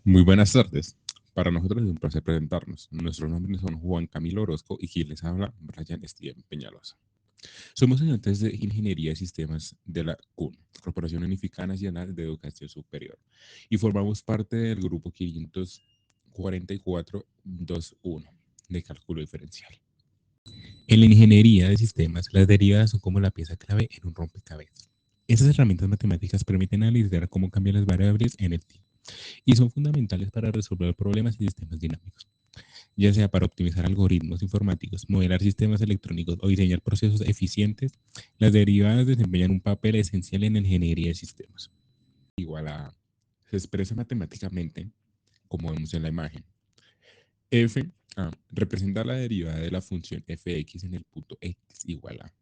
Muy buenas tardes. Para nosotros es un placer presentarnos. Nuestros nombres son Juan Camilo Orozco y quien les habla, Brian Steven Peñalosa. Somos estudiantes de Ingeniería de Sistemas de la CUN, Corporación Unificada Nacional de Educación Superior, y formamos parte del grupo 544-21 de cálculo diferencial. En la ingeniería de sistemas, las derivadas son como la pieza clave en un rompecabezas. Esas herramientas matemáticas permiten analizar cómo cambian las variables en el tiempo y son fundamentales para resolver problemas y sistemas dinámicos, ya sea para optimizar algoritmos informáticos, modelar sistemas electrónicos o diseñar procesos eficientes. Las derivadas desempeñan un papel esencial en la ingeniería de sistemas. Igual a se expresa matemáticamente, como vemos en la imagen. F representa la derivada de la función fx en el punto x igual a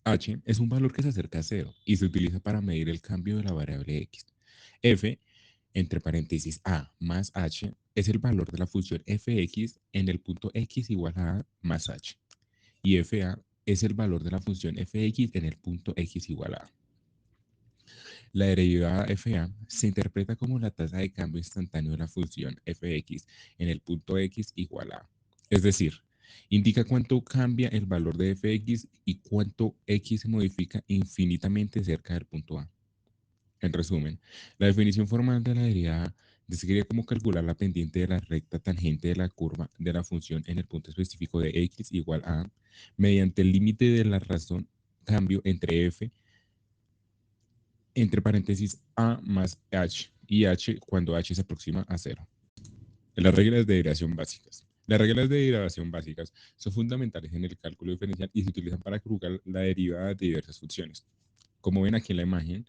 h es un valor que se acerca a cero y se utiliza para medir el cambio de la variable x. F, entre paréntesis a más h, es el valor de la función fx en el punto x igual a más h. Y fa es el valor de la función fx en el punto x igual a. La derivada fa se interpreta como la tasa de cambio instantáneo de la función fx en el punto x igual a. Es decir, indica cuánto cambia el valor de fx y cuánto x se modifica infinitamente cerca del punto A. En resumen, la definición formal de la derivada describe cómo calcular la pendiente de la recta tangente de la curva de la función en el punto específico de x igual a mediante el límite de la razón cambio entre f entre paréntesis a más h y h cuando h se aproxima a cero. Las reglas de derivación básicas. Las reglas de derivación básicas son fundamentales en el cálculo diferencial y se utilizan para calcular la derivada de diversas funciones. Como ven aquí en la imagen,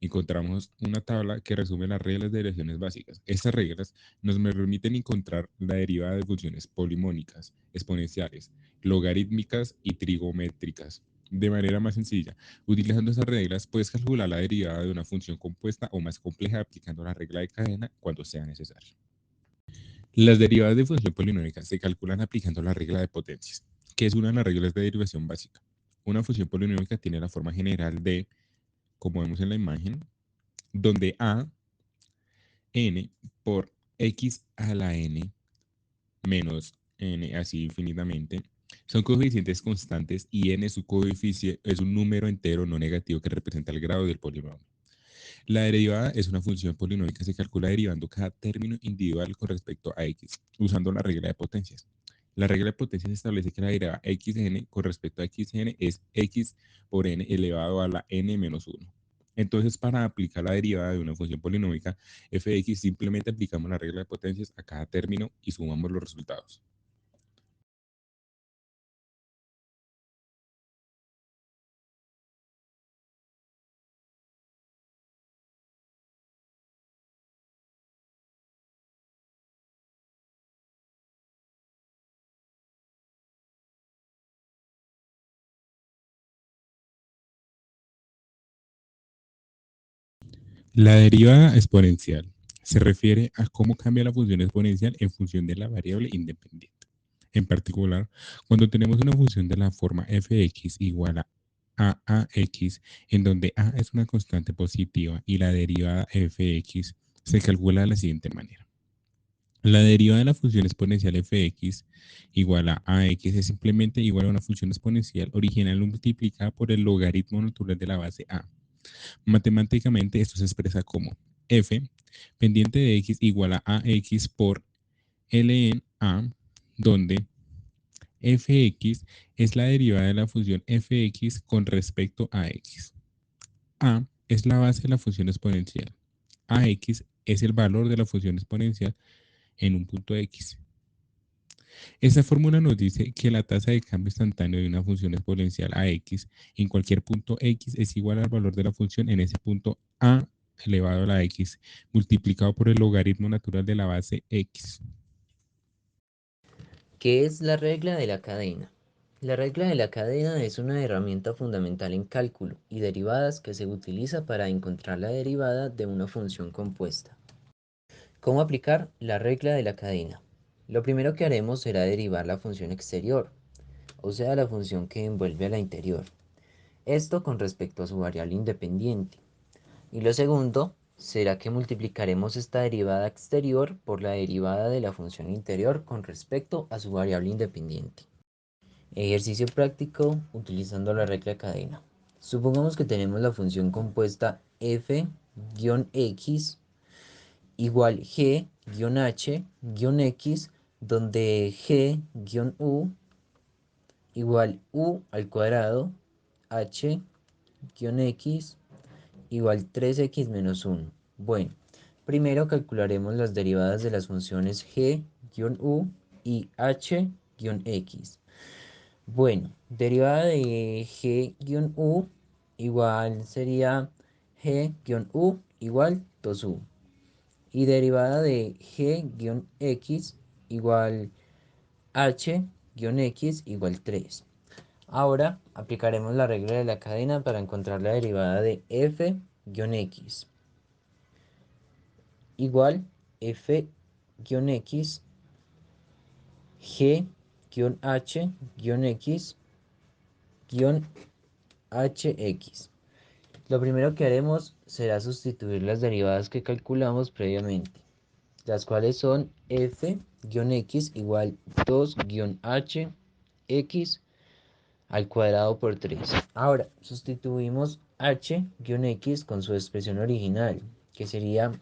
encontramos una tabla que resume las reglas de derivaciones básicas. Estas reglas nos permiten encontrar la derivada de funciones polimónicas, exponenciales, logarítmicas y trigonométricas. De manera más sencilla, utilizando estas reglas puedes calcular la derivada de una función compuesta o más compleja aplicando la regla de cadena cuando sea necesario. Las derivadas de función polinómica se calculan aplicando la regla de potencias, que es una de las reglas de derivación básica. Una función polinómica tiene la forma general de, como vemos en la imagen, donde a n por x a la n menos n así infinitamente son coeficientes constantes y n su coeficiente es un número entero no negativo que representa el grado del polinomio. La derivada es una función polinómica que se calcula derivando cada término individual con respecto a x, usando la regla de potencias. La regla de potencias establece que la derivada xn con respecto a xn es x por n elevado a la n menos 1. Entonces, para aplicar la derivada de una función polinómica f de x, simplemente aplicamos la regla de potencias a cada término y sumamos los resultados. La derivada exponencial se refiere a cómo cambia la función exponencial en función de la variable independiente. En particular, cuando tenemos una función de la forma f(x) igual a ax, en donde a es una constante positiva y la derivada f(x) se calcula de la siguiente manera. La derivada de la función exponencial f(x) igual a ax es simplemente igual a una función exponencial original multiplicada por el logaritmo natural de la base a. Matemáticamente esto se expresa como f pendiente de x igual a ax por ln a, donde fx es la derivada de la función fx con respecto a x. A es la base de la función exponencial. Ax es el valor de la función exponencial en un punto x. Esta fórmula nos dice que la tasa de cambio instantáneo de una función exponencial a x en cualquier punto x es igual al valor de la función en ese punto a elevado a la x multiplicado por el logaritmo natural de la base x. ¿Qué es la regla de la cadena? La regla de la cadena es una herramienta fundamental en cálculo y derivadas que se utiliza para encontrar la derivada de una función compuesta. ¿Cómo aplicar la regla de la cadena? Lo primero que haremos será derivar la función exterior, o sea, la función que envuelve a la interior. Esto con respecto a su variable independiente. Y lo segundo será que multiplicaremos esta derivada exterior por la derivada de la función interior con respecto a su variable independiente. Ejercicio práctico utilizando la regla de cadena. Supongamos que tenemos la función compuesta f-x igual g-h-x, donde g-u igual u al cuadrado, h-x igual 3x menos 1. Bueno, primero calcularemos las derivadas de las funciones g-u y h-x. Bueno, derivada de g-u igual sería g-u igual 2u. Y derivada de g-x igual h-x igual 3. Ahora aplicaremos la regla de la cadena para encontrar la derivada de f-x igual f-x g-h-x-hx. Lo primero que haremos será sustituir las derivadas que calculamos previamente, las cuales son f-x igual 2-hx al cuadrado por 3. Ahora sustituimos h-x con su expresión original, que sería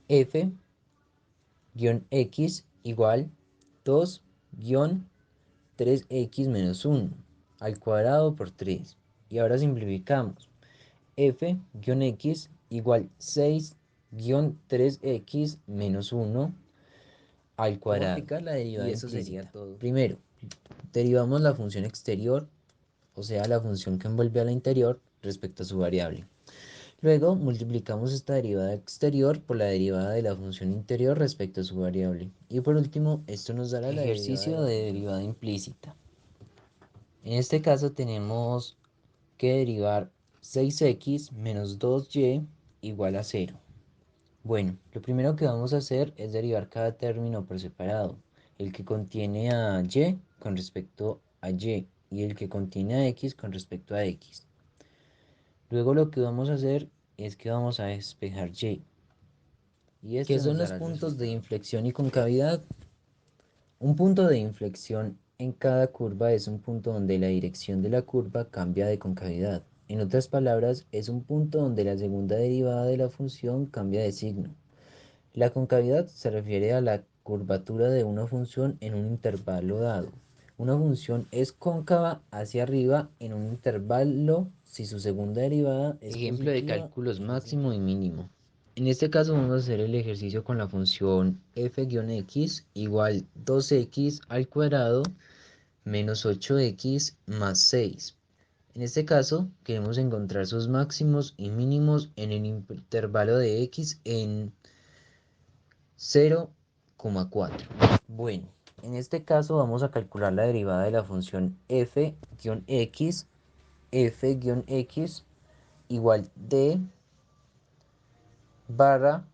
f-x igual 2-3x menos 1 al cuadrado por 3. Y ahora simplificamos. f-x igual 6-3x menos 1 al cuadrado. Aplicar la derivada y eso implícita. Sería todo. Primero, derivamos la función exterior, o sea, la función que envuelve a la interior respecto a su variable. Luego multiplicamos esta derivada exterior por la derivada de la función interior respecto a su variable. Y por último, esto nos dará el ejercicio de derivada implícita. En este caso tenemos que derivar 6x menos 2y igual a 0. Bueno, lo primero que vamos a hacer es derivar cada término por separado. El que contiene a y con respecto a y y el que contiene a x con respecto a x. Luego lo que vamos a hacer es que vamos a despejar y. ¿Qué son los puntos de inflexión y concavidad? Un punto de inflexión en cada curva es un punto donde la dirección de la curva cambia de concavidad. En otras palabras, es un punto donde la segunda derivada de la función cambia de signo. La concavidad se refiere a la curvatura de una función en un intervalo dado. Una función es cóncava hacia arriba en un intervalo si su segunda derivada es ejemplo de cálculos máximo y mínimo. En este caso vamos a hacer el ejercicio con la función f-x igual 2x al cuadrado menos 8x más 6. En este caso queremos encontrar sus máximos y mínimos en el intervalo de x en 0,4. Bueno, en este caso vamos a calcular la derivada de la función f-x igual d barra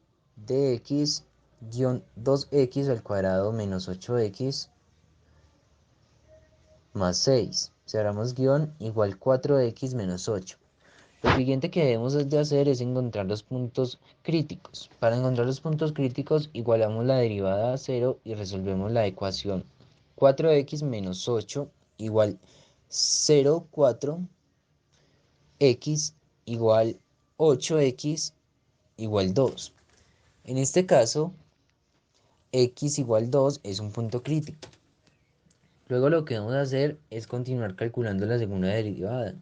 dx-2x al cuadrado menos 8x más 6. Cerramos guión igual 4x menos 8. Lo siguiente que debemos de hacer es encontrar los puntos críticos. Para encontrar los puntos críticos igualamos la derivada a 0 y resolvemos la ecuación 4x menos 8 igual 0,4 x igual 8x igual 2. En este caso, x igual 2 es un punto crítico. Luego lo que vamos a hacer es continuar calculando la segunda derivada.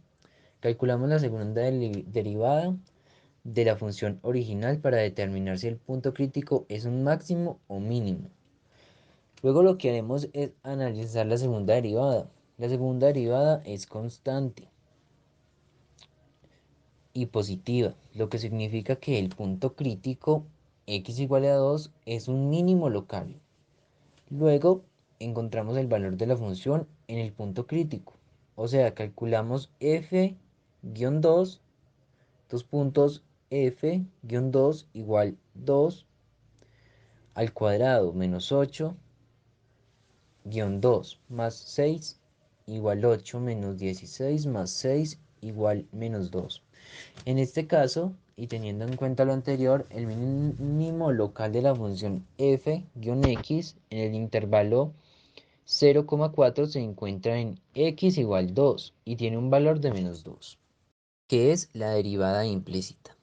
Calculamos la segunda derivada de la función original para determinar si el punto crítico es un máximo o mínimo. Luego lo que haremos es analizar la segunda derivada. La segunda derivada es constante y positiva, lo que significa que el punto crítico x igual a 2 es un mínimo local. Luego encontramos el valor de la función en el punto crítico, o sea, calculamos f-2, dos puntos f-2 igual 2 al cuadrado menos 8-2 más 6 igual 8 menos 16 más 6 igual menos 2. En este caso, y teniendo en cuenta lo anterior, el mínimo local de la función f-x en el intervalo 0,4 se encuentra en x igual 2 y tiene un valor de -2, que es la derivada implícita.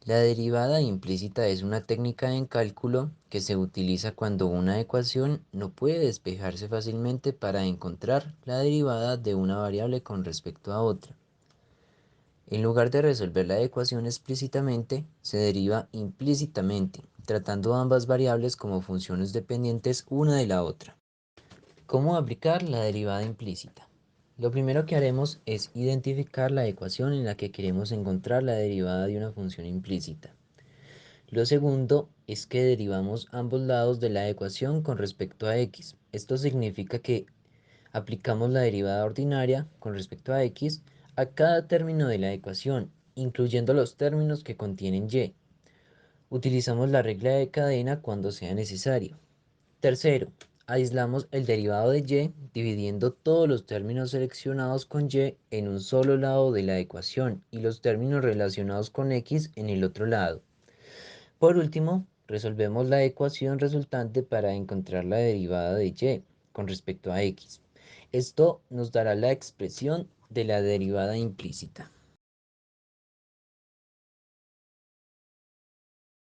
La derivada implícita es una técnica en cálculo que se utiliza cuando una ecuación no puede despejarse fácilmente para encontrar la derivada de una variable con respecto a otra. En lugar de resolver la ecuación explícitamente, se deriva implícitamente, tratando ambas variables como funciones dependientes una de la otra. ¿Cómo aplicar la derivada implícita? Lo primero que haremos es identificar la ecuación en la que queremos encontrar la derivada de una función implícita. Lo segundo es que derivamos ambos lados de la ecuación con respecto a x. Esto significa que aplicamos la derivada ordinaria con respecto a x a cada término de la ecuación, incluyendo los términos que contienen y. Utilizamos la regla de cadena cuando sea necesario. Tercero, aislamos el derivado de y dividiendo todos los términos seleccionados con y en un solo lado de la ecuación y los términos relacionados con x en el otro lado. Por último, resolvemos la ecuación resultante para encontrar la derivada de y con respecto a x. Esto nos dará la expresión de la derivada implícita.